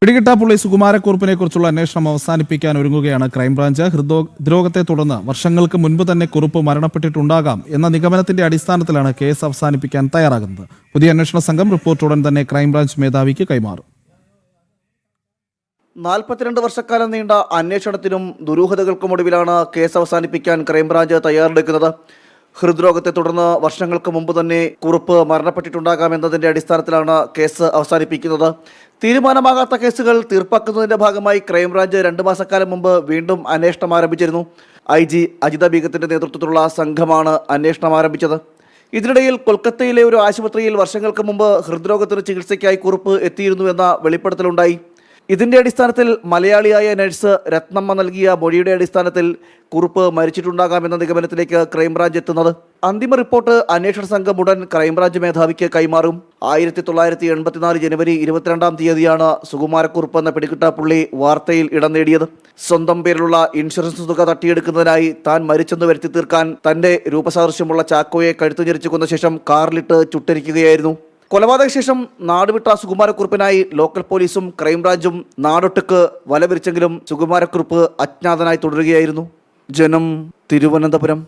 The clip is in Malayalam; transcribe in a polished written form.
പിടികിട്ടാപ്പുള്ളി സുകുമാരക്കുറുപ്പിനെക്കുറിച്ചുള്ള അന്വേഷണം അവസാനിപ്പിക്കാൻ ഒരുങ്ങുകയാണ് ക്രൈംബ്രാഞ്ച്. ഹൃദ്രോഗത്തെ തുടർന്ന് വർഷങ്ങൾക്ക് മുൻപ് തന്നെ കുറുപ്പ് മരണപ്പെട്ടിട്ടുണ്ടാകാം എന്ന നിഗമനത്തിന്റെ അടിസ്ഥാനത്തിലാണ് കേസ് അവസാനിപ്പിക്കാൻ തയ്യാറാകുന്നത്. പുതിയ അന്വേഷണ സംഘം റിപ്പോർട്ട് ഉടൻ തന്നെ ക്രൈംബ്രാഞ്ച് മേധാവിക്ക് കൈമാറും. 42 വർഷക്കാലം നീണ്ട അന്വേഷണത്തിനും ദുരൂഹതകൾക്കുമൊടുവിലാണ് കേസ് അവസാനിപ്പിക്കാൻ ക്രൈംബ്രാഞ്ച് തയ്യാറെടുക്കുന്നത്. ഹൃദ്രോഗത്തെ തുടർന്ന് വർഷങ്ങൾക്ക് മുമ്പ് തന്നെ കുറുപ്പ് മരണപ്പെട്ടിട്ടുണ്ടാകാമെന്നതിന്റെ അടിസ്ഥാനത്തിലാണ് കേസ് അവസാനിപ്പിക്കുന്നത്. തീരുമാനമാകാത്ത കേസുകൾ തീർപ്പാക്കുന്നതിന്റെ ഭാഗമായി ക്രൈംബ്രാഞ്ച് 2 മാസക്കാലം മുമ്പ് വീണ്ടും അന്വേഷണം ആരംഭിച്ചിരുന്നു. IG അജിത ബീഗത്തിന്റെ നേതൃത്വത്തിലുള്ള സംഘമാണ് അന്വേഷണം ആരംഭിച്ചത്. ഇതിനിടയിൽ കൊൽക്കത്തയിലെ ഒരു ആശുപത്രിയിൽ വർഷങ്ങൾക്ക് മുമ്പ് ഹൃദ്രോഗത്തിന് ചികിത്സയ്ക്കായി കുറുപ്പ് എത്തിയിരുന്നുവെന്ന വെളിപ്പെടുത്തലുണ്ടായി. ഇതിന്റെ അടിസ്ഥാനത്തിൽ മലയാളിയായ നഴ്സ് രത്നമ്മ നൽകിയ മൊഴിയുടെ അടിസ്ഥാനത്തിൽ കുറുപ്പ് മരിച്ചിട്ടുണ്ടാകാമെന്ന നിഗമനത്തിലേക്ക് ക്രൈംബ്രാഞ്ച് എത്തുന്നത്. അന്തിമ റിപ്പോർട്ട് അന്വേഷണ സംഘം ഉടൻ ക്രൈംബ്രാഞ്ച് മേധാവിക്ക് കൈമാറും. 1984 ജനുവരി 22-ാം തീയതിയാണ് സുകുമാരക്കുറുപ്പ് എന്ന പിടികിട്ടാപ്പുള്ളി വാർത്തയിൽ ഇടം നേടിയത്. സ്വന്തം പേരിലുള്ള ഇൻഷുറൻസ് തുക തട്ടിയെടുക്കുന്നതിനായി താൻ മരിച്ചെന്ന് വരുത്തി തീർക്കാൻ തന്റെ രൂപസാദൃശ്യമുള്ള ചാക്കോയെ കഴുത്തു ഞെരിച്ചു കൊന്ന ശേഷം കാറിലിട്ട് ചുട്ടരിക്കുകയായിരുന്നു. കൊലപാതക ശേഷം നാടുവിട്ട സുകുമാരക്കുറുപ്പിനായി ലോക്കൽ പോലീസും ക്രൈംബ്രാഞ്ചും നാടൊട്ടുക്ക് വലവിരിച്ചെങ്കിലും സുകുമാരക്കുറുപ്പ് അജ്ഞാതനായി തുടരുകയായിരുന്നു. ജനം, തിരുവനന്തപുരം.